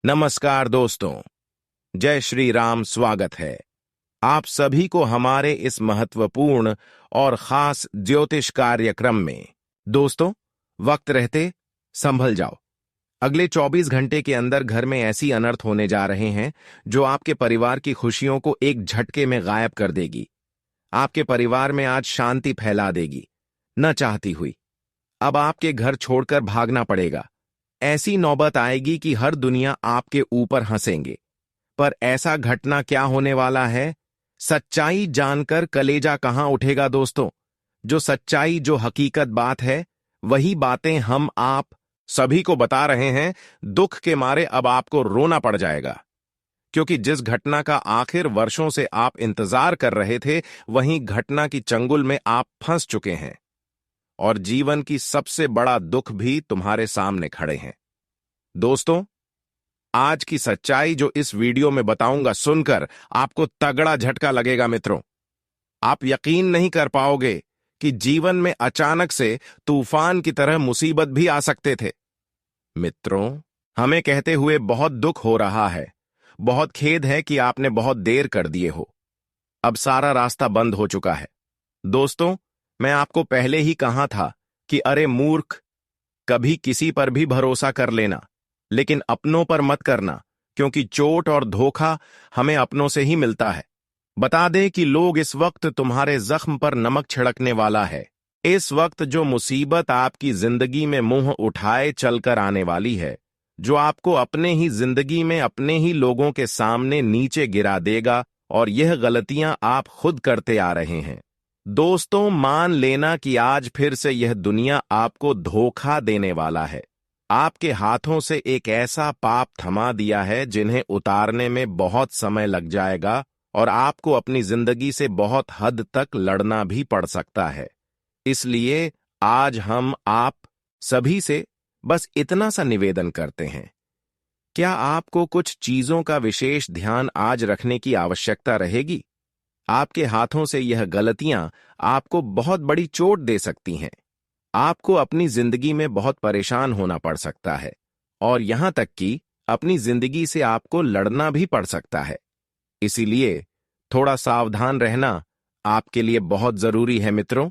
नमस्कार दोस्तों, जय श्री राम। स्वागत है आप सभी को हमारे इस महत्वपूर्ण और खास ज्योतिष कार्यक्रम में। दोस्तों, वक्त रहते संभल जाओ। अगले 24 घंटे के अंदर घर में ऐसी अनर्थ होने जा रहे हैं जो आपके परिवार की खुशियों को एक झटके में गायब कर देगी। आपके परिवार में आज शांति फैला देगी, न चाहती हुई। अब आपके घर छोड़कर भागना पड़ेगा। ऐसी नौबत आएगी कि हर दुनिया आपके ऊपर हंसेंगे। पर ऐसा घटना क्या होने वाला है, सच्चाई जानकर कलेजा कहां उठेगा दोस्तों। जो सच्चाई, जो हकीकत बात है, वही बातें हम आप सभी को बता रहे हैं। दुख के मारे अब आपको रोना पड़ जाएगा, क्योंकि जिस घटना का आखिर वर्षों से आप इंतजार कर रहे थे, वहीं घटना की चंगुल में आप फंस चुके हैं और जीवन की सबसे बड़ा दुख भी तुम्हारे सामने खड़े हैं। दोस्तों, आज की सच्चाई जो इस वीडियो में बताऊंगा, सुनकर आपको तगड़ा झटका लगेगा मित्रों। आप यकीन नहीं कर पाओगे कि जीवन में अचानक से तूफान की तरह मुसीबत भी आ सकते थे। मित्रों, हमें कहते हुए बहुत दुख हो रहा है। बहुत खेद है कि आपने बहुत देर कर दिए हो। अब सारा रास्ता बंद हो चुका है। दोस्तों, मैं आपको पहले ही कहा था कि अरे मूर्ख, कभी किसी पर भी भरोसा कर लेना, लेकिन अपनों पर मत करना, क्योंकि चोट और धोखा हमें अपनों से ही मिलता है। बता दें कि लोग इस वक्त तुम्हारे जख्म पर नमक छिड़कने वाला है। इस वक्त जो मुसीबत आपकी जिंदगी में मुंह उठाए चलकर आने वाली है, जो आपको अपने ही जिंदगी में अपने ही लोगों के सामने नीचे गिरा देगा, और यह गलतियां आप खुद करते आ रहे हैं। दोस्तों, मान लेना कि आज फिर से यह दुनिया आपको धोखा देने वाला है। आपके हाथों से एक ऐसा पाप थमा दिया है जिन्हें उतारने में बहुत समय लग जाएगा, और आपको अपनी जिंदगी से बहुत हद तक लड़ना भी पड़ सकता है। इसलिए आज हम आप सभी से बस इतना सा निवेदन करते हैं। क्या आपको कुछ चीजों का विशेष ध्यान आज रखने की आवश्यकता रहेगी? आपके हाथों से यह गलतियां आपको बहुत बड़ी चोट दे सकती हैं। आपको अपनी जिंदगी में बहुत परेशान होना पड़ सकता है, और यहां तक कि अपनी जिंदगी से आपको लड़ना भी पड़ सकता है। इसीलिए थोड़ा सावधान रहना आपके लिए बहुत जरूरी है मित्रों।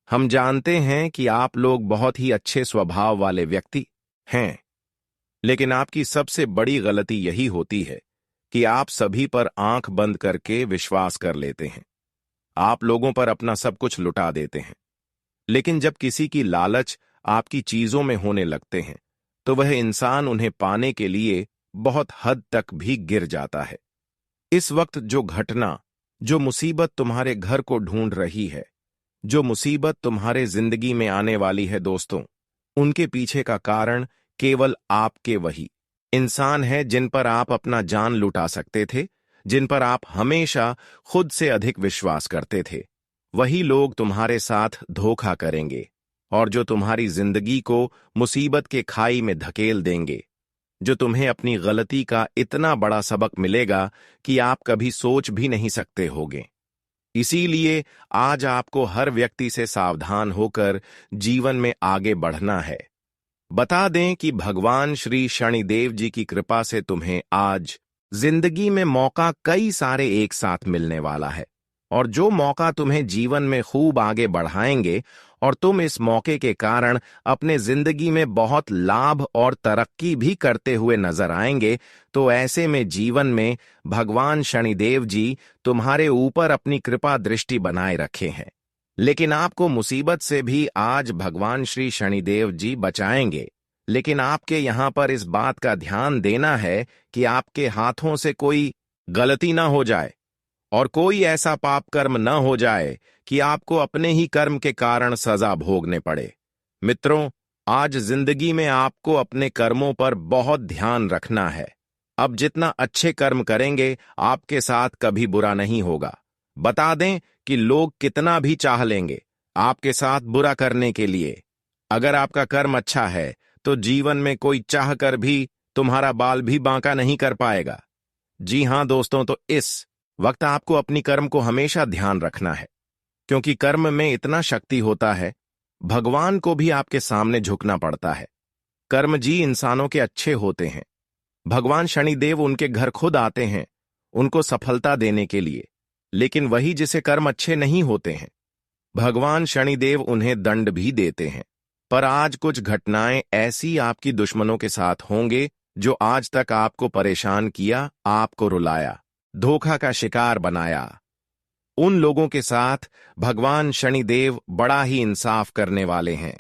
हम जानते हैं कि आप लोग बहुत ही अच्छे स्वभाव वाले व्यक्ति हैं, लेकिन आपकी सबसे बड़ी गलती यही होती है कि आप सभी पर आंख बंद करके विश्वास कर लेते हैं। आप लोगों पर अपना सब कुछ लुटा देते हैं, लेकिन जब किसी की लालच आपकी चीजों में होने लगते हैं, तो वह इंसान उन्हें पाने के लिए बहुत हद तक भी गिर जाता है। इस वक्त जो घटना, जो मुसीबत तुम्हारे घर को ढूंढ रही है, जो मुसीबत तुम्हारे जिंदगी में आने वाली है दोस्तों, उनके पीछे का कारण केवल आपके वही इंसान है जिन पर आप अपना जान लुटा सकते थे, जिन पर आप हमेशा खुद से अधिक विश्वास करते थे। वही लोग तुम्हारे साथ धोखा करेंगे, और जो तुम्हारी जिंदगी को मुसीबत के खाई में धकेल देंगे, जो तुम्हें अपनी गलती का इतना बड़ा सबक मिलेगा कि आप कभी सोच भी नहीं सकते होगे। इसीलिए आज आपको हर व्यक्ति से सावधान होकर जीवन में आगे बढ़ना है। बता दें कि भगवान श्री शनिदेव जी की कृपा से तुम्हें आज जिंदगी में मौका कई सारे एक साथ मिलने वाला है, और जो मौका तुम्हें जीवन में खूब आगे बढ़ाएंगे, और तुम इस मौके के कारण अपने जिंदगी में बहुत लाभ और तरक्की भी करते हुए नजर आएंगे। तो ऐसे में जीवन में भगवान शनिदेव जी तुम्हारे ऊपर अपनी कृपा दृष्टि बनाए रखे हैं। लेकिन आपको मुसीबत से भी आज भगवान श्री शनिदेव जी बचाएंगे। लेकिन आपके यहां पर इस बात का ध्यान देना है कि आपके हाथों से कोई गलती ना हो जाए, और कोई ऐसा पाप कर्म न हो जाए कि आपको अपने ही कर्म के कारण सजा भोगने पड़े। मित्रों, आज जिंदगी में आपको अपने कर्मों पर बहुत ध्यान रखना है। अब जितना अच्छे कर्म करेंगे, आपके साथ कभी बुरा नहीं होगा। बता दें कि लोग कितना भी चाह लेंगे आपके साथ बुरा करने के लिए, अगर आपका कर्म अच्छा है तो जीवन में कोई चाह कर भी तुम्हारा बाल भी बांका नहीं कर पाएगा। जी हां दोस्तों, तो इस वक्त आपको अपनी कर्म को हमेशा ध्यान रखना है, क्योंकि कर्म में इतना शक्ति होता है, भगवान को भी आपके सामने झुकना पड़ता है। कर्म जी इंसानों के अच्छे होते हैं, भगवान शनिदेव उनके घर खुद आते हैं उनको सफलता देने के लिए, लेकिन वही जिसे कर्म अच्छे नहीं होते हैं, भगवान शनिदेव उन्हें दंड भी देते हैं। पर आज कुछ घटनाएं ऐसी आपकी दुश्मनों के साथ होंगे जो आज तक आपको परेशान किया, आपको रुलाया, धोखा का शिकार बनाया। उन लोगों के साथ भगवान शनिदेव बड़ा ही इंसाफ करने वाले हैं।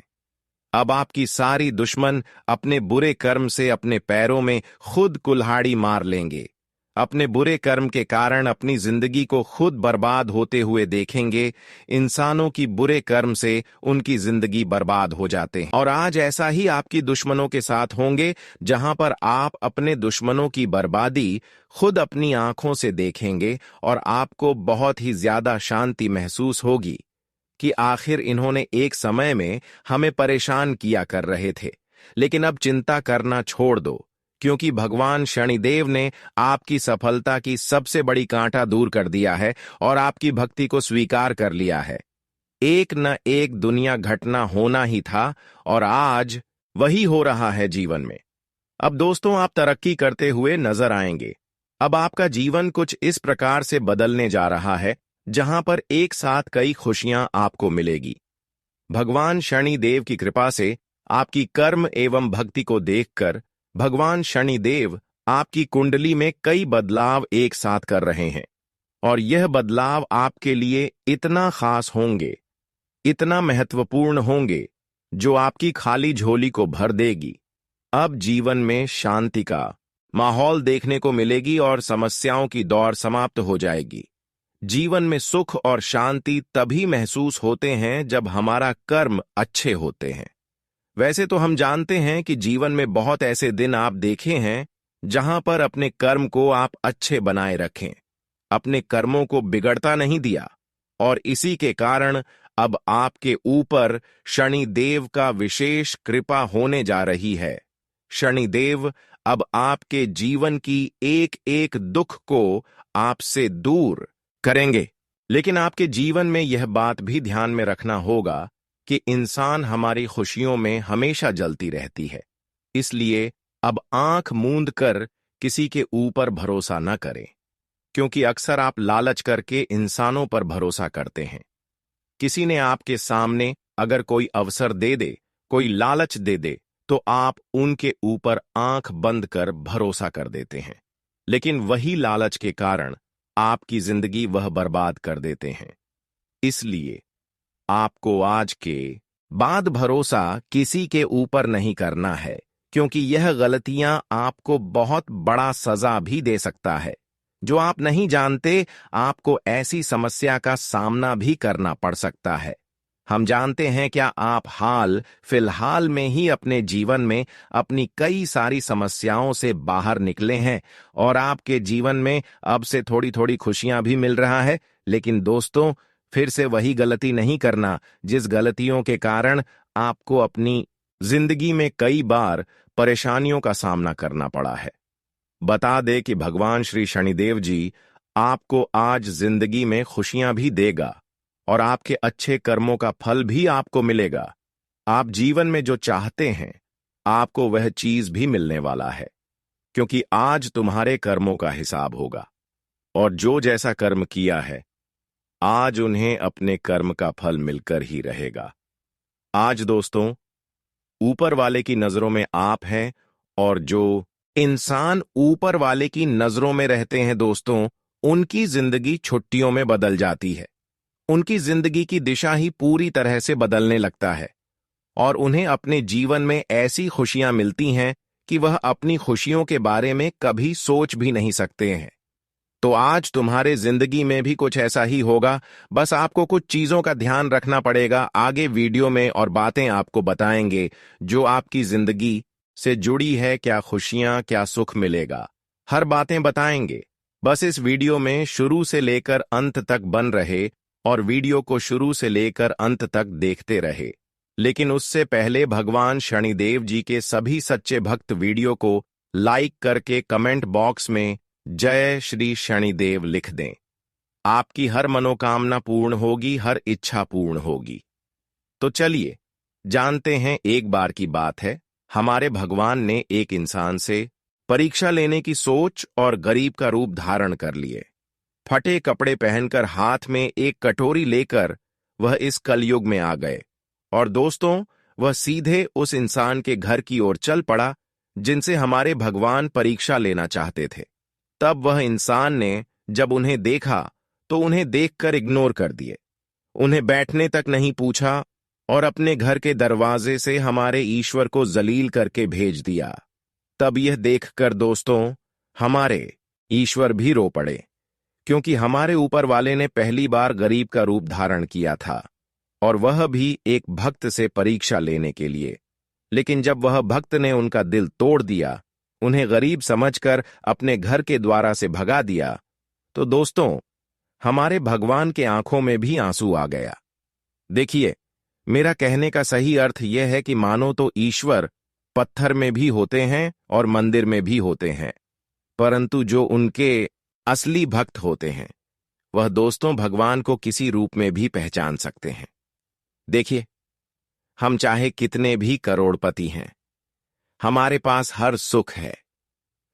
अब आपकी सारी दुश्मन अपने बुरे कर्म से अपने पैरों में खुद कुल्हाड़ी मार लेंगे। अपने बुरे कर्म के कारण अपनी जिंदगी को खुद बर्बाद होते हुए देखेंगे। इंसानों की बुरे कर्म से उनकी जिंदगी बर्बाद हो जाते हैं, और आज ऐसा ही आपकी दुश्मनों के साथ होंगे, जहां पर आप अपने दुश्मनों की बर्बादी खुद अपनी आंखों से देखेंगे और आपको बहुत ही ज्यादा शांति महसूस होगी कि आखिर इन्होंने एक समय में हमें परेशान किया कर रहे थे, लेकिन अब चिंता करना छोड़ दो, क्योंकि भगवान शनिदेव ने आपकी सफलता की सबसे बड़ी कांटा दूर कर दिया है और आपकी भक्ति को स्वीकार कर लिया है। एक न एक दुनिया घटना होना ही था और आज वही हो रहा है जीवन में। अब दोस्तों, आप तरक्की करते हुए नजर आएंगे। अब आपका जीवन कुछ इस प्रकार से बदलने जा रहा है जहां पर एक साथ कई खुशियां आपको मिलेगी। भगवान शनिदेव की कृपा से आपकी कर्म एवं भक्ति को देखकर भगवान शनिदेव आपकी कुंडली में कई बदलाव एक साथ कर रहे हैं, और यह बदलाव आपके लिए इतना खास होंगे, इतना महत्वपूर्ण होंगे, जो आपकी खाली झोली को भर देगी। अब जीवन में शांति का माहौल देखने को मिलेगी और समस्याओं की दौर समाप्त हो जाएगी। जीवन में सुख और शांति तभी महसूस होते हैं जब हमारा कर्म अच्छे होते हैं। वैसे तो हम जानते हैं कि जीवन में बहुत ऐसे दिन आप देखे हैं जहां पर अपने कर्म को आप अच्छे बनाए रखें, अपने कर्मों को बिगड़ता नहीं दिया, और इसी के कारण अब आपके ऊपर शनिदेव का विशेष कृपा होने जा रही है। शनिदेव अब आपके जीवन की एक एक दुख को आपसे दूर करेंगे। लेकिन आपके जीवन में यह बात भी ध्यान में रखना होगा कि इंसान हमारी खुशियों में हमेशा जलती रहती है, इसलिए अब आंख मूंद कर किसी के ऊपर भरोसा न करें, क्योंकि अक्सर आप लालच करके इंसानों पर भरोसा करते हैं। किसी ने आपके सामने अगर कोई अवसर दे दे, कोई लालच दे दे, तो आप उनके ऊपर आंख बंद कर भरोसा कर देते हैं, लेकिन वही लालच के कारण आपकी जिंदगी वह बर्बाद कर देते हैं। इसलिए आपको आज के बाद भरोसा किसी के ऊपर नहीं करना है, क्योंकि यह गलतियां आपको बहुत बड़ा सजा भी दे सकता है। जो आप नहीं जानते, आपको ऐसी समस्या का सामना भी करना पड़ सकता है। हम जानते हैं क्या आप हाल फिलहाल में ही अपने जीवन में अपनी कई सारी समस्याओं से बाहर निकले हैं और आपके जीवन में अब से थोड़ी थोड़ी खुशियां भी मिल रहा है। लेकिन दोस्तों, फिर से वही गलती नहीं करना जिस गलतियों के कारण आपको अपनी जिंदगी में कई बार परेशानियों का सामना करना पड़ा है। बता दे कि भगवान श्री शनिदेव जी आपको आज जिंदगी में खुशियां भी देगा और आपके अच्छे कर्मों का फल भी आपको मिलेगा। आप जीवन में जो चाहते हैं, आपको वह चीज भी मिलने वाला है, क्योंकि आज तुम्हारे कर्मों का हिसाब होगा, और जो जैसा कर्म किया है आज उन्हें अपने कर्म का फल मिलकर ही रहेगा। आज दोस्तों, ऊपर वाले की नजरों में आप हैं, और जो इंसान ऊपर वाले की नजरों में रहते हैं दोस्तों, उनकी जिंदगी छुट्टियों में बदल जाती है। उनकी जिंदगी की दिशा ही पूरी तरह से बदलने लगता है, और उन्हें अपने जीवन में ऐसी खुशियां मिलती हैं कि वह अपनी खुशियों के बारे में कभी सोच भी नहीं सकते हैं। तो आज तुम्हारे जिंदगी में भी कुछ ऐसा ही होगा, बस आपको कुछ चीजों का ध्यान रखना पड़ेगा। आगे वीडियो में और बातें आपको बताएंगे जो आपकी जिंदगी से जुड़ी है, क्या खुशियां, क्या सुख मिलेगा, हर बातें बताएंगे। बस इस वीडियो में शुरू से लेकर अंत तक बन रहे और वीडियो को शुरू से लेकर अंत तक देखते रहे। लेकिन उससे पहले भगवान शनिदेव जी के सभी सच्चे भक्त वीडियो को लाइक करके कमेंट बॉक्स में जय श्री शनिदेव लिख दें। आपकी हर मनोकामना पूर्ण होगी, हर इच्छा पूर्ण होगी। तो चलिए जानते हैं। एक बार की बात है, हमारे भगवान ने एक इंसान से परीक्षा लेने की सोच और गरीब का रूप धारण कर लिए। फटे कपड़े पहनकर हाथ में एक कटोरी लेकर वह इस कलयुग में आ गए। और दोस्तों, वह सीधे उस इंसान के घर की ओर चल पड़ा जिनसे हमारे भगवान परीक्षा लेना चाहते थे। तब वह इंसान ने जब उन्हें देखा तो उन्हें देखकर इग्नोर कर दिए, उन्हें बैठने तक नहीं पूछा और अपने घर के दरवाजे से हमारे ईश्वर को जलील करके भेज दिया। तब यह देखकर दोस्तों, हमारे ईश्वर भी रो पड़े, क्योंकि हमारे ऊपर वाले ने पहली बार गरीब का रूप धारण किया था, और वह भी एक भक्त से परीक्षा लेने के लिए। लेकिन जब वह भक्त ने उनका दिल तोड़ दिया, उन्हें गरीब समझकर अपने घर के द्वारा से भगा दिया, तो दोस्तों, हमारे भगवान के आंखों में भी आंसू आ गया। देखिए, मेरा कहने का सही अर्थ यह है कि मानो तो ईश्वर पत्थर में भी होते हैं और मंदिर में भी होते हैं, परंतु जो उनके असली भक्त होते हैं वह दोस्तों भगवान को किसी रूप में भी पहचान सकते हैं। देखिए, हम चाहे कितने भी करोड़पति हैं, हमारे पास हर सुख है,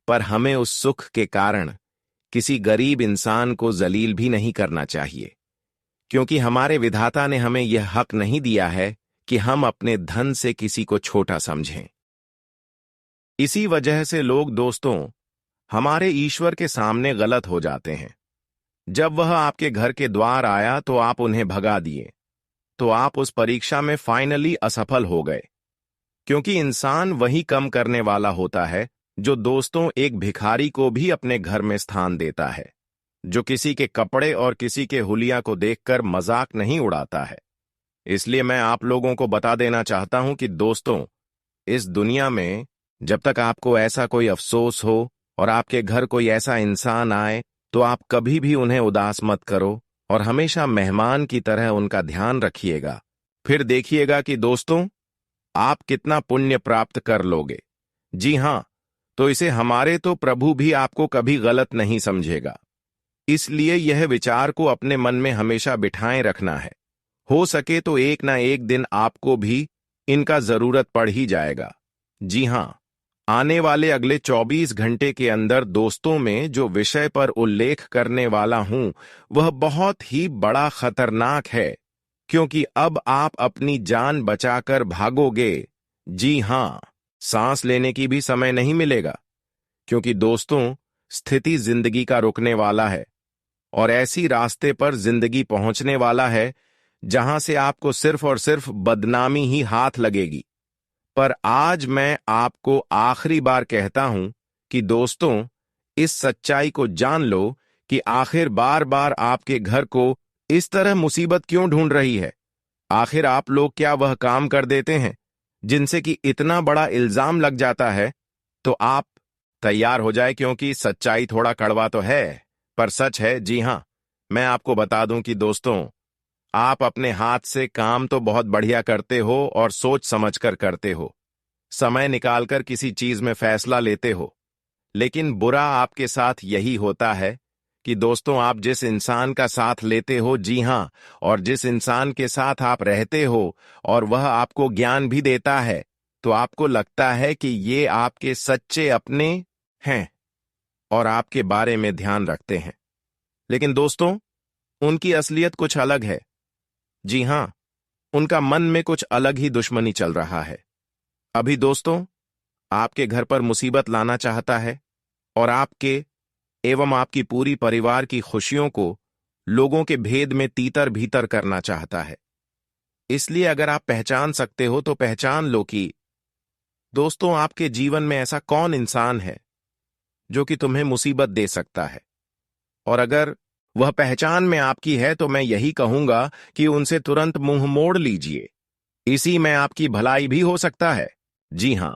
पर हमें उस सुख के कारण किसी गरीब इंसान को जलील भी नहीं करना चाहिए, क्योंकि हमारे विधाता ने हमें यह हक नहीं दिया है कि हम अपने धन से किसी को छोटा समझें। इसी वजह से लोग दोस्तों हमारे ईश्वर के सामने गलत हो जाते हैं। जब वह आपके घर के द्वार आया तो आप उन्हें भगा दिए, तो आप उस परीक्षा में फाइनली असफल हो गए, क्योंकि इंसान वही कम करने वाला होता है जो दोस्तों एक भिखारी को भी अपने घर में स्थान देता है, जो किसी के कपड़े और किसी के हुलिया को देखकर मजाक नहीं उड़ाता है। इसलिए मैं आप लोगों को बता देना चाहता हूं कि दोस्तों, इस दुनिया में जब तक आपको ऐसा कोई अफसोस हो और आपके घर कोई ऐसा इंसान आए, तो आप कभी भी उन्हें उदास मत करो और हमेशा मेहमान की तरह उनका ध्यान रखिएगा। फिर देखिएगा कि दोस्तों, आप कितना पुण्य प्राप्त कर लोगे। जी हां, तो इसे हमारे तो प्रभु भी आपको कभी गलत नहीं समझेगा। इसलिए यह विचार को अपने मन में हमेशा बिठाए रखना है। हो सके तो एक ना एक दिन आपको भी इनका जरूरत पड़ ही जाएगा। जी हां, आने वाले अगले 24 घंटे के अंदर दोस्तों में जो विषय पर उल्लेख करने वाला हूं वह बहुत ही बड़ा खतरनाक है, क्योंकि अब आप अपनी जान बचाकर भागोगे। जी हां, सांस लेने की भी समय नहीं मिलेगा, क्योंकि दोस्तों स्थिति जिंदगी का रुकने वाला है और ऐसी रास्ते पर जिंदगी पहुंचने वाला है जहां से आपको सिर्फ और सिर्फ बदनामी ही हाथ लगेगी। पर आज मैं आपको आखिरी बार कहता हूं कि दोस्तों, इस सच्चाई को जान लो कि आखिर बार बार आपके घर को इस तरह मुसीबत क्यों ढूंढ रही है। आखिर आप लोग क्या वह काम कर देते हैं जिनसे कि इतना बड़ा इल्जाम लग जाता है। तो आप तैयार हो जाए, क्योंकि सच्चाई थोड़ा कड़वा तो है पर सच है। जी हां, मैं आपको बता दूं कि दोस्तों, आप अपने हाथ से काम तो बहुत बढ़िया करते हो और सोच समझकर करते हो, समय निकालकर किसी चीज में फैसला लेते हो, लेकिन बुरा आपके साथ यही होता है कि दोस्तों, आप जिस इंसान का साथ लेते हो, जी हां, और जिस इंसान के साथ आप रहते हो और वह आपको ज्ञान भी देता है, तो आपको लगता है कि ये आपके सच्चे अपने हैं और आपके बारे में ध्यान रखते हैं। लेकिन दोस्तों, उनकी असलियत कुछ अलग है। जी हां, उनका मन में कुछ अलग ही दुश्मनी चल रहा है। अभी दोस्तों आपके घर पर मुसीबत लाना चाहता है और आपके एवं आपकी पूरी परिवार की खुशियों को लोगों के भेद में तीतर भीतर करना चाहता है। इसलिए अगर आप पहचान सकते हो तो पहचान लो कि दोस्तों, आपके जीवन में ऐसा कौन इंसान है जो कि तुम्हें मुसीबत दे सकता है। और अगर वह पहचान में आपकी है तो मैं यही कहूंगा कि उनसे तुरंत मुंह मोड़ लीजिए। इसी में आपकी भलाई भी हो सकता है। जी हां,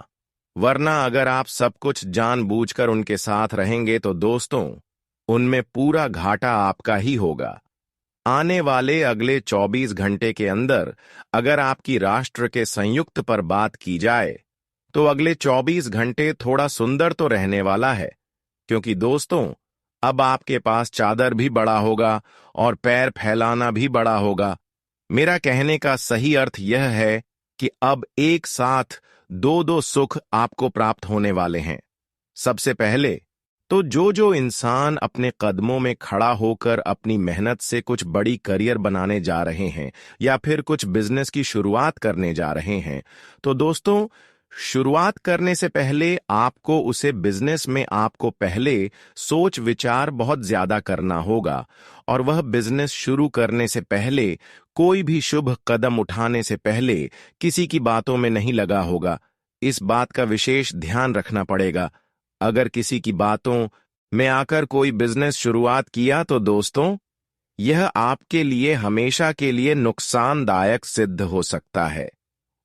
वरना अगर आप सब कुछ जानबूझकर उनके साथ रहेंगे तो दोस्तों, उनमें पूरा घाटा आपका ही होगा। आने वाले अगले 24 घंटे के अंदर अगर आपकी राष्ट्र के संयुक्त पर बात की जाए तो अगले 24 घंटे थोड़ा सुंदर तो रहने वाला है, क्योंकि दोस्तों अब आपके पास चादर भी बड़ा होगा और पैर फैलाना भी बड़ा होगा। मेरा कहने का सही अर्थ यह है कि अब एक साथ दो दो सुख आपको प्राप्त होने वाले हैं। सबसे पहले तो जो इंसान अपने कदमों में खड़ा होकर अपनी मेहनत से कुछ बड़ी करियर बनाने जा रहे हैं या फिर कुछ बिजनेस की शुरुआत करने जा रहे हैं, तो दोस्तों, शुरुआत करने से पहले आपको उसे बिजनेस में आपको पहले सोच विचार बहुत ज्यादा करना होगा। और वह बिजनेस शुरू करने से पहले, कोई भी शुभ कदम उठाने से पहले किसी की बातों में नहीं लगा होगा। इस बात का विशेष ध्यान रखना पड़ेगा। अगर किसी की बातों में आकर कोई बिजनेस शुरुआत किया तो दोस्तों, यह आपके लिए हमेशा के लिए नुकसानदायक सिद्ध हो सकता है।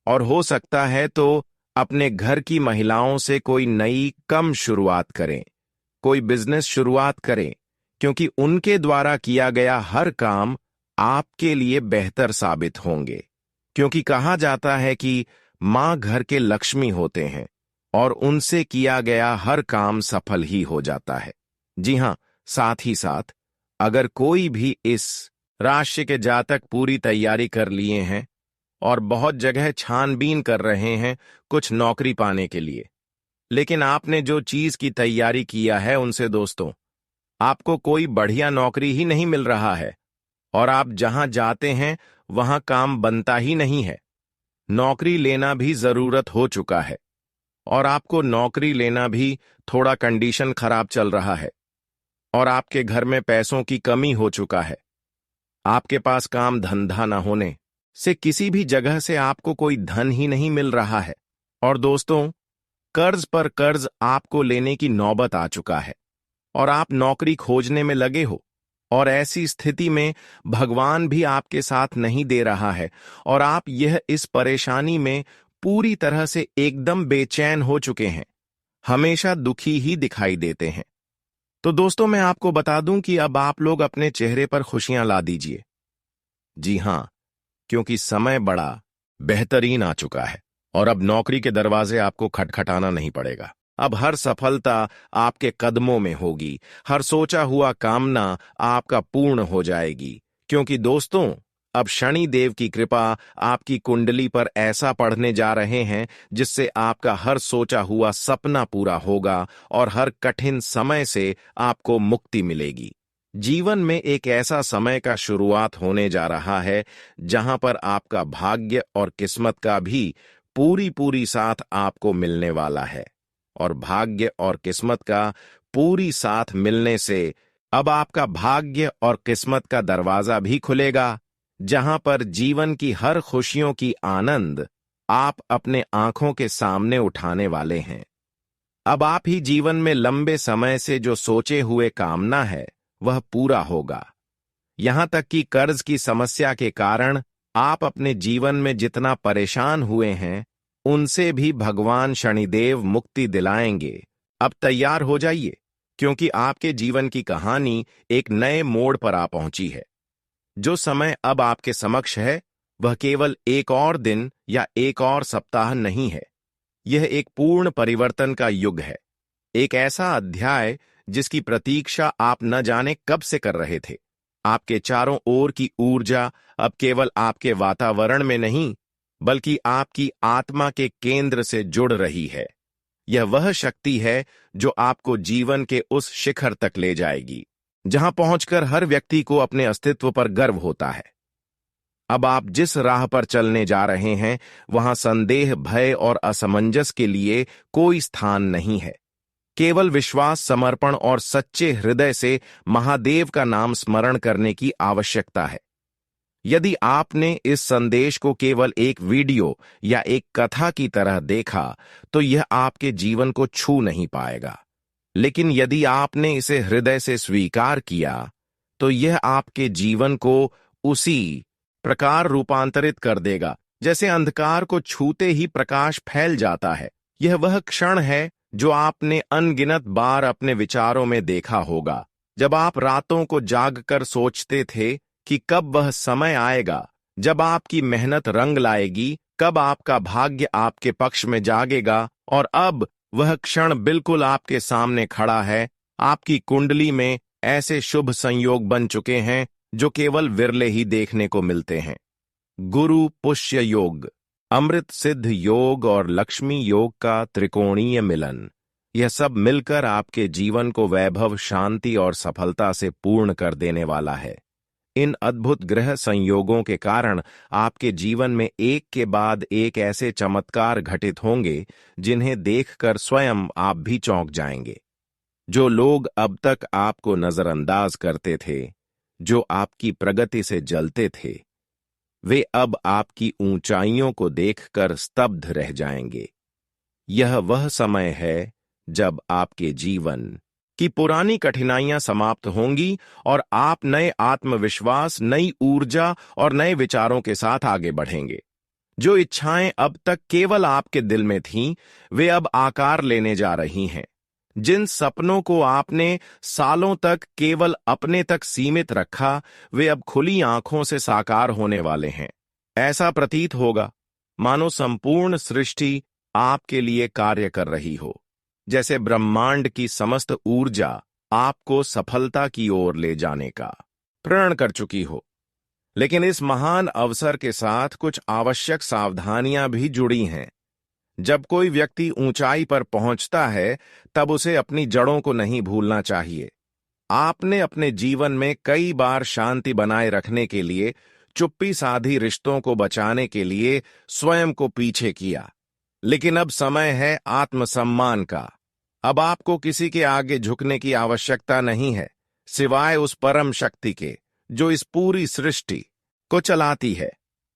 और हो सकता है तो अपने घर की महिलाओं से कोई नई कम शुरुआत करें, कोई बिजनेस शुरुआत करें, क्योंकि उनके द्वारा किया गया हर काम आपके लिए बेहतर साबित होंगे। क्योंकि कहा जाता है कि मां घर के लक्ष्मी होते हैं और उनसे किया गया हर काम सफल ही हो जाता है। जी हां, साथ ही साथ अगर कोई भी इस राशि के जातक पूरी तैयारी कर लिए हैं और बहुत जगह छानबीन कर रहे हैं कुछ नौकरी पाने के लिए, लेकिन आपने जो चीज की तैयारी किया है उनसे दोस्तों, आपको कोई बढ़िया नौकरी ही नहीं मिल रहा है और आप जहां जाते हैं वहां काम बनता ही नहीं है। नौकरी लेना भी जरूरत हो चुका है और आपको नौकरी लेना भी थोड़ा कंडीशन खराब चल रहा है और आपके घर में पैसों की कमी हो चुका है। आपके पास काम धंधा न होने से किसी भी जगह से आपको कोई धन ही नहीं मिल रहा है। और दोस्तों, कर्ज पर कर्ज आपको लेने की नौबत आ चुका है और आप नौकरी खोजने में लगे हो और ऐसी स्थिति में भगवान भी आपके साथ नहीं दे रहा है और आप यह इस परेशानी में पूरी तरह से एकदम बेचैन हो चुके हैं, हमेशा दुखी ही दिखाई देते हैं। तो दोस्तों, मैं आपको बता दूं कि अब आप लोग अपने चेहरे पर खुशियां ला दीजिए। जी हां, क्योंकि समय बड़ा बेहतरीन आ चुका है और अब नौकरी के दरवाजे आपको खटखटाना नहीं पड़ेगा। अब हर सफलता आपके कदमों में होगी, हर सोचा हुआ कामना आपका पूर्ण हो जाएगी। क्योंकि दोस्तों, अब शनि देव की कृपा आपकी कुंडली पर ऐसा पढ़ने जा रहे हैं जिससे आपका हर सोचा हुआ सपना पूरा होगा और हर कठिन समय से आपको मुक्ति मिलेगी। जीवन में एक ऐसा समय का शुरुआत होने जा रहा है जहां पर आपका भाग्य और किस्मत का भी पूरी साथ आपको मिलने वाला है। और भाग्य और किस्मत का पूरी साथ मिलने से अब आपका भाग्य और किस्मत का दरवाजा भी खुलेगा, जहां पर जीवन की हर खुशियों की आनंद आप अपने आंखों के सामने उठाने वाले हैं। अब आप ही जीवन में लंबे समय से जो सोचे हुए कामना है वह पूरा होगा। यहां तक कि कर्ज की समस्या के कारण आप अपने जीवन में जितना परेशान हुए हैं उनसे भी भगवान शनिदेव मुक्ति दिलाएंगे। अब तैयार हो जाइए, क्योंकि आपके जीवन की कहानी एक नए मोड़ पर आ पहुंची है। जो समय अब आपके समक्ष है वह केवल एक और दिन या एक और सप्ताह नहीं है। यह एक पूर्ण परिवर्तन का युग है, एक ऐसा अध्याय जिसकी प्रतीक्षा आप न जाने कब से कर रहे थे। आपके चारों ओर की ऊर्जा अब केवल आपके वातावरण में नहीं, बल्कि आपकी आत्मा के केंद्र से जुड़ रही है। यह वह शक्ति है जो आपको जीवन के उस शिखर तक ले जाएगी जहां पहुंचकर हर व्यक्ति को अपने अस्तित्व पर गर्व होता है। अब आप जिस राह पर चलने जा रहे हैं वहां संदेह, भय और असमंजस के लिए कोई स्थान नहीं है। केवल विश्वास, समर्पण और सच्चे हृदय से महादेव का नाम स्मरण करने की आवश्यकता है। यदि आपने इस संदेश को केवल एक वीडियो या एक कथा की तरह देखा तो यह आपके जीवन को छू नहीं पाएगा, लेकिन यदि आपने इसे हृदय से स्वीकार किया तो यह आपके जीवन को उसी प्रकार रूपांतरित कर देगा जैसे अंधकार को छूते ही प्रकाश फैल जाता है। यह वह क्षण है जो आपने अनगिनत बार अपने विचारों में देखा होगा, जब आप रातों को जागकर सोचते थे कि कब वह समय आएगा जब आपकी मेहनत रंग लाएगी, कब आपका भाग्य आपके पक्ष में जागेगा। और अब वह क्षण बिल्कुल आपके सामने खड़ा है। आपकी कुंडली में ऐसे शुभ संयोग बन चुके हैं जो केवल विरले ही देखने को मिलते हैं। गुरु पुष्य योग, अमृत सिद्ध योग और लक्ष्मी योग का त्रिकोणीय मिलन, यह सब मिलकर आपके जीवन को वैभव, शांति और सफलता से पूर्ण कर देने वाला है। इन अद्भुत ग्रह संयोगों के कारण आपके जीवन में एक के बाद एक ऐसे चमत्कार घटित होंगे जिन्हें देखकर स्वयं आप भी चौंक जाएंगे। जो लोग अब तक आपको नजरअंदाज करते थे, जो आपकी प्रगति से जलते थे, वे अब आपकी ऊंचाइयों को देखकर स्तब्ध रह जाएंगे। यह वह समय है जब आपके जीवन की पुरानी कठिनाइयां समाप्त होंगी और आप नए आत्मविश्वास, नई ऊर्जा और नए विचारों के साथ आगे बढ़ेंगे। जो इच्छाएं अब तक केवल आपके दिल में थीं, वे अब आकार लेने जा रही हैं। जिन सपनों को आपने सालों तक केवल अपने तक सीमित रखा, वे अब खुली आंखों से साकार होने वाले हैं। ऐसा प्रतीत होगा मानो संपूर्ण सृष्टि आपके लिए कार्य कर रही हो, जैसे ब्रह्मांड की समस्त ऊर्जा आपको सफलता की ओर ले जाने का प्रण कर चुकी हो। लेकिन इस महान अवसर के साथ कुछ आवश्यक सावधानियां भी जुड़ी हैं। जब कोई व्यक्ति ऊंचाई पर पहुंचता है, तब उसे अपनी जड़ों को नहीं भूलना चाहिए। आपने अपने जीवन में कई बार शांति बनाए रखने के लिए, चुप्पी साधी रिश्तों को बचाने के लिए स्वयं को पीछे किया, लेकिन अब समय है आत्मसम्मान का। अब आपको किसी के आगे झुकने की आवश्यकता नहीं है, सिवाय उस परम शक्ति के जो इस पूरी सृष्टि को चलाती है।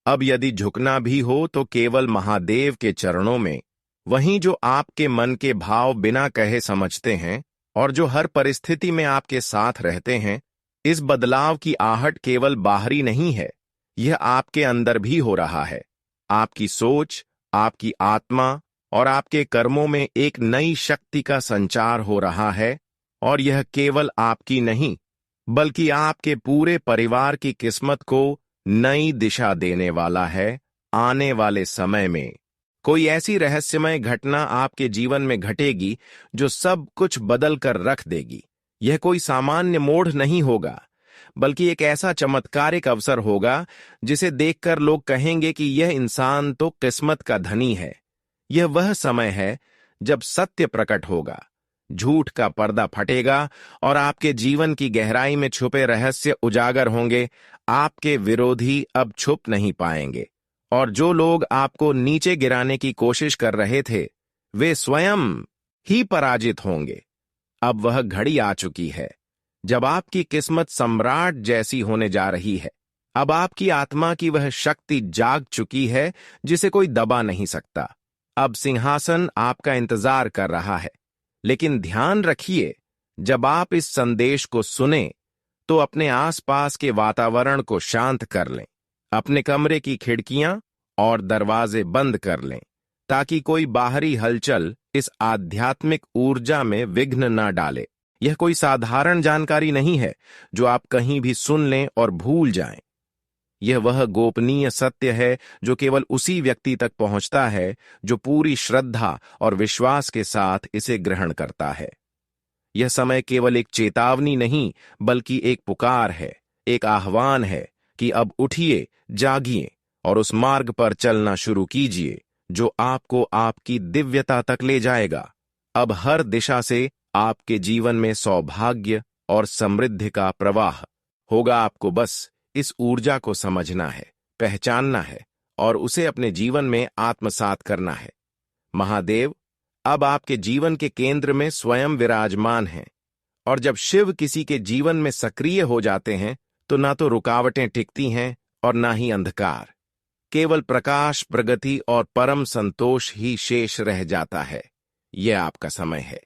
अब यदि झुकना भी हो तो केवल महादेव के चरणों में, वहीं जो आपके मन के भाव बिना कहे समझते हैं और जो हर परिस्थिति में आपके साथ रहते हैं। इस बदलाव की आहट केवल बाहरी नहीं है, यह आपके अंदर भी हो रहा है। आपकी सोच, आपकी आत्मा और आपके कर्मों में एक नई शक्ति का संचार हो रहा है, और यह केवल आपकी नहीं, बल्कि आपके पूरे परिवार की किस्मत को नई दिशा देने वाला है। आने वाले समय में कोई ऐसी रहस्यमय घटना आपके जीवन में घटेगी जो सब कुछ बदल कर रख देगी। यह कोई सामान्य मोड़ नहीं होगा, बल्कि एक ऐसा चमत्कारिक अवसर होगा जिसे देखकर लोग कहेंगे कि यह इंसान तो किस्मत का धनी है। यह वह समय है जब सत्य प्रकट होगा, झूठ का पर्दा फटेगा और आपके जीवन की गहराई में छुपे रहस्य उजागर होंगे। आपके विरोधी अब छुप नहीं पाएंगे, और जो लोग आपको नीचे गिराने की कोशिश कर रहे थे, वे स्वयं ही पराजित होंगे। अब वह घड़ी आ चुकी है जब आपकी किस्मत सम्राट जैसी होने जा रही है। अब आपकी आत्मा की वह शक्ति जाग चुकी है जिसे कोई दबा नहीं सकता। अब सिंहासन आपका इंतजार कर रहा है। लेकिन ध्यान रखिए, जब आप इस संदेश को सुने तो अपने आसपास के वातावरण को शांत कर लें। अपने कमरे की खिड़कियां और दरवाजे बंद कर लें, ताकि कोई बाहरी हलचल इस आध्यात्मिक ऊर्जा में विघ्न न डाले। यह कोई साधारण जानकारी नहीं है जो आप कहीं भी सुन लें और भूल जाएं। यह वह गोपनीय सत्य है जो केवल उसी व्यक्ति तक पहुंचता है जो पूरी श्रद्धा और विश्वास के साथ इसे ग्रहण करता है। यह समय केवल एक चेतावनी नहीं, बल्कि एक पुकार है, एक आह्वान है कि अब उठिए, जागिए और उस मार्ग पर चलना शुरू कीजिए जो आपको आपकी दिव्यता तक ले जाएगा। अब हर दिशा से आपके जीवन में सौभाग्य और समृद्धि का प्रवाह होगा। आपको बस इस ऊर्जा को समझना है, पहचानना है और उसे अपने जीवन में आत्मसात करना है। महादेव अब आपके जीवन के केंद्र में स्वयं विराजमान हैं, और जब शिव किसी के जीवन में सक्रिय हो जाते हैं तो ना तो रुकावटें टिकती हैं और ना ही अंधकार। केवल प्रकाश, प्रगति और परम संतोष ही शेष रह जाता है। यह आपका समय है।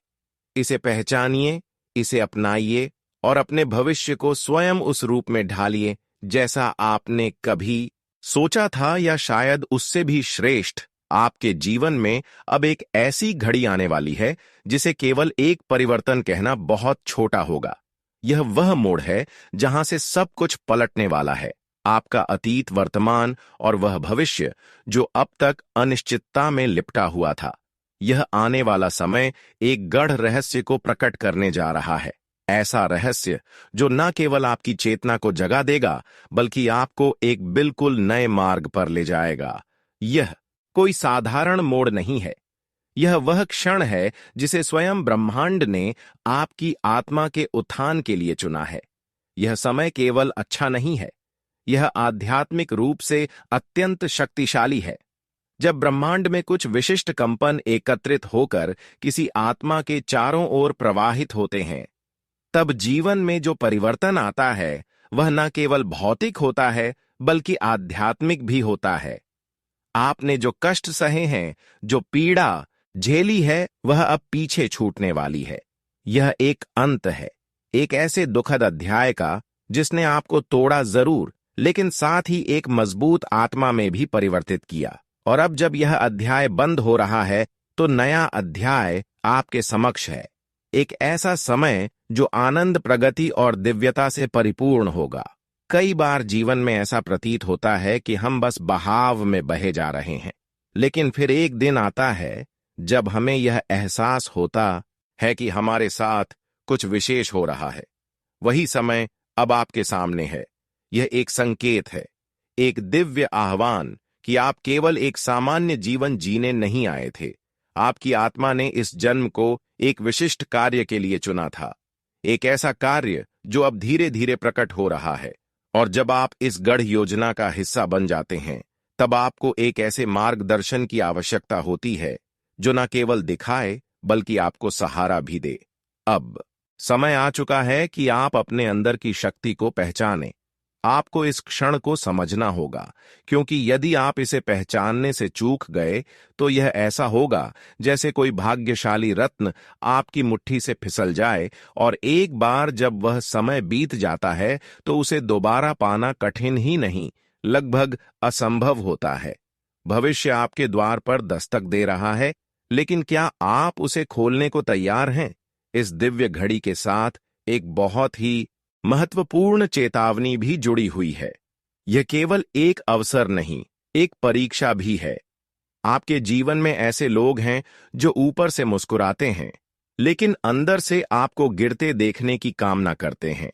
इसे पहचानिए, इसे अपनाइए और अपने भविष्य को स्वयं उस रूप में ढालिए जैसा आपने कभी सोचा था, या शायद उससे भी श्रेष्ठ। आपके जीवन में अब एक ऐसी घड़ी आने वाली है जिसे केवल एक परिवर्तन कहना बहुत छोटा होगा। यह वह मोड़ है जहां से सब कुछ पलटने वाला है। आपका अतीत, वर्तमान और वह भविष्य जो अब तक अनिश्चितता में लिपटा हुआ था। यह आने वाला समय एक गढ़ रहस्य को प्रकट करने जा रहा है। ऐसा रहस्य जो न केवल आपकी चेतना को जगा देगा, बल्कि आपको एक बिल्कुल नए मार्ग पर ले जाएगा। यह कोई साधारण मोड़ नहीं है, यह वह क्षण है जिसे स्वयं ब्रह्मांड ने आपकी आत्मा के उत्थान के लिए चुना है। यह समय केवल अच्छा नहीं है, यह आध्यात्मिक रूप से अत्यंत शक्तिशाली है। जब ब्रह्मांड में कुछ विशिष्ट कंपन एकत्रित होकर किसी आत्मा के चारों ओर प्रवाहित होते हैं, तब जीवन में जो परिवर्तन आता है वह न केवल भौतिक होता है बल्कि आध्यात्मिक भी होता है। आपने जो कष्ट सहे हैं, जो पीड़ा झेली है, वह अब पीछे छूटने वाली है। यह एक अंत है, एक ऐसे दुखद अध्याय का जिसने आपको तोड़ा जरूर, लेकिन साथ ही एक मजबूत आत्मा में भी परिवर्तित किया। और अब जब यह अध्याय बंद हो रहा है तो नया अध्याय आपके समक्ष है। एक ऐसा समय जो आनंद, प्रगति और दिव्यता से परिपूर्ण होगा। कई बार जीवन में ऐसा प्रतीत होता है कि हम बस बहाव में बहे जा रहे हैं, लेकिन फिर एक दिन आता है जब हमें यह एहसास होता है कि हमारे साथ कुछ विशेष हो रहा है। वही समय अब आपके सामने है। यह एक संकेत है, एक दिव्य आह्वान कि आप केवल एक सामान्य जीवन जीने नहीं आए थे। आपकी आत्मा ने इस जन्म को एक विशिष्ट कार्य के लिए चुना था, एक ऐसा कार्य जो अब धीरे धीरे प्रकट हो रहा है। और जब आप इस गढ़ योजना का हिस्सा बन जाते हैं, तब आपको एक ऐसे मार्गदर्शन की आवश्यकता होती है जो न केवल दिखाए बल्कि आपको सहारा भी दे। अब समय आ चुका है कि आप अपने अंदर की शक्ति को पहचानें। आपको इस क्षण को समझना होगा, क्योंकि यदि आप इसे पहचानने से चूक गए तो यह ऐसा होगा जैसे कोई भाग्यशाली रत्न आपकी मुट्ठी से फिसल जाए और एक बार जब वह समय बीत जाता है तो उसे दोबारा पाना कठिन ही नहीं, लगभग असंभव होता है। भविष्य आपके द्वार पर दस्तक दे रहा है, लेकिन क्या आप उसे खोलने को तैयार हैं? इस दिव्य घड़ी के साथ एक बहुत ही महत्वपूर्ण चेतावनी भी जुड़ी हुई है। यह केवल एक अवसर नहीं, एक परीक्षा भी है। आपके जीवन में ऐसे लोग हैं जो ऊपर से मुस्कुराते हैं, लेकिन अंदर से आपको गिरते देखने की कामना करते हैं।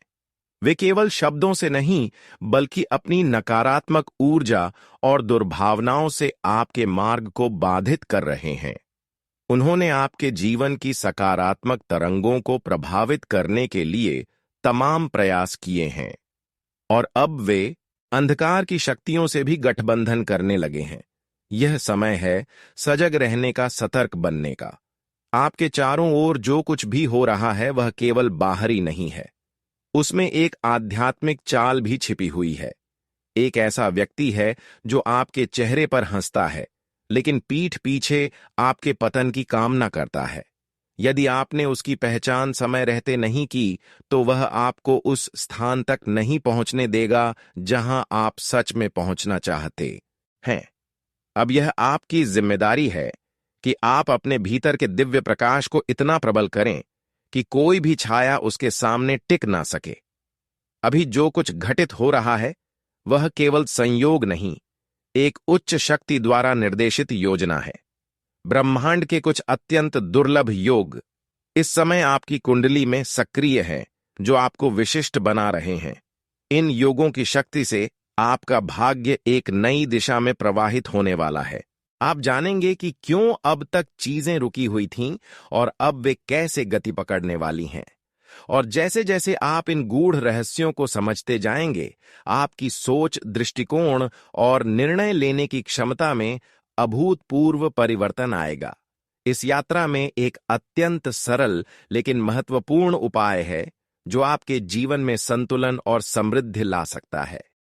वे केवल शब्दों से नहीं, बल्कि अपनी नकारात्मक ऊर्जा और दुर्भावनाओं से आपके मार्ग को बाधित कर रहे हैं। उन्होंने आपके जीवन की सकारात्मक तरंगों को प्रभावित करने के लिए तमाम प्रयास किए हैं, और अब वे अंधकार की शक्तियों से भी गठबंधन करने लगे हैं। यह समय है सजग रहने का, सतर्क बनने का। आपके चारों ओर जो कुछ भी हो रहा है वह केवल बाहरी नहीं है, उसमें एक आध्यात्मिक चाल भी छिपी हुई है। एक ऐसा व्यक्ति है जो आपके चेहरे पर हंसता है, लेकिन पीठ पीछे आपके पतन की कामना करता है। यदि आपने उसकी पहचान समय रहते नहीं की, तो वह आपको उस स्थान तक नहीं पहुंचने देगा जहां आप सच में पहुंचना चाहते हैं। अब यह आपकी जिम्मेदारी है कि आप अपने भीतर के दिव्य प्रकाश को इतना प्रबल करें कि कोई भी छाया उसके सामने टिक ना सके। अभी जो कुछ घटित हो रहा है वह केवल संयोग नहीं, एक उच्च शक्ति द्वारा निर्देशित योजना है। ब्रह्मांड के कुछ अत्यंत दुर्लभ योग इस समय आपकी कुंडली में सक्रिय हैं, जो आपको विशिष्ट बना रहे हैं। इन योगों की शक्ति से आपका भाग्य एक नई दिशा में प्रवाहित होने वाला है। आप जानेंगे कि क्यों अब तक चीजें रुकी हुई थीं और अब वे कैसे गति पकड़ने वाली हैं। और जैसे जैसे आप इन गूढ़ रहस्यों को समझते जाएंगे, आपकी सोच, दृष्टिकोण और निर्णय लेने की क्षमता में अभूतपूर्व परिवर्तन आएगा। इस यात्रा में एक अत्यंत सरल लेकिन महत्वपूर्ण उपाय है जो आपके जीवन में संतुलन और समृद्धि ला सकता है।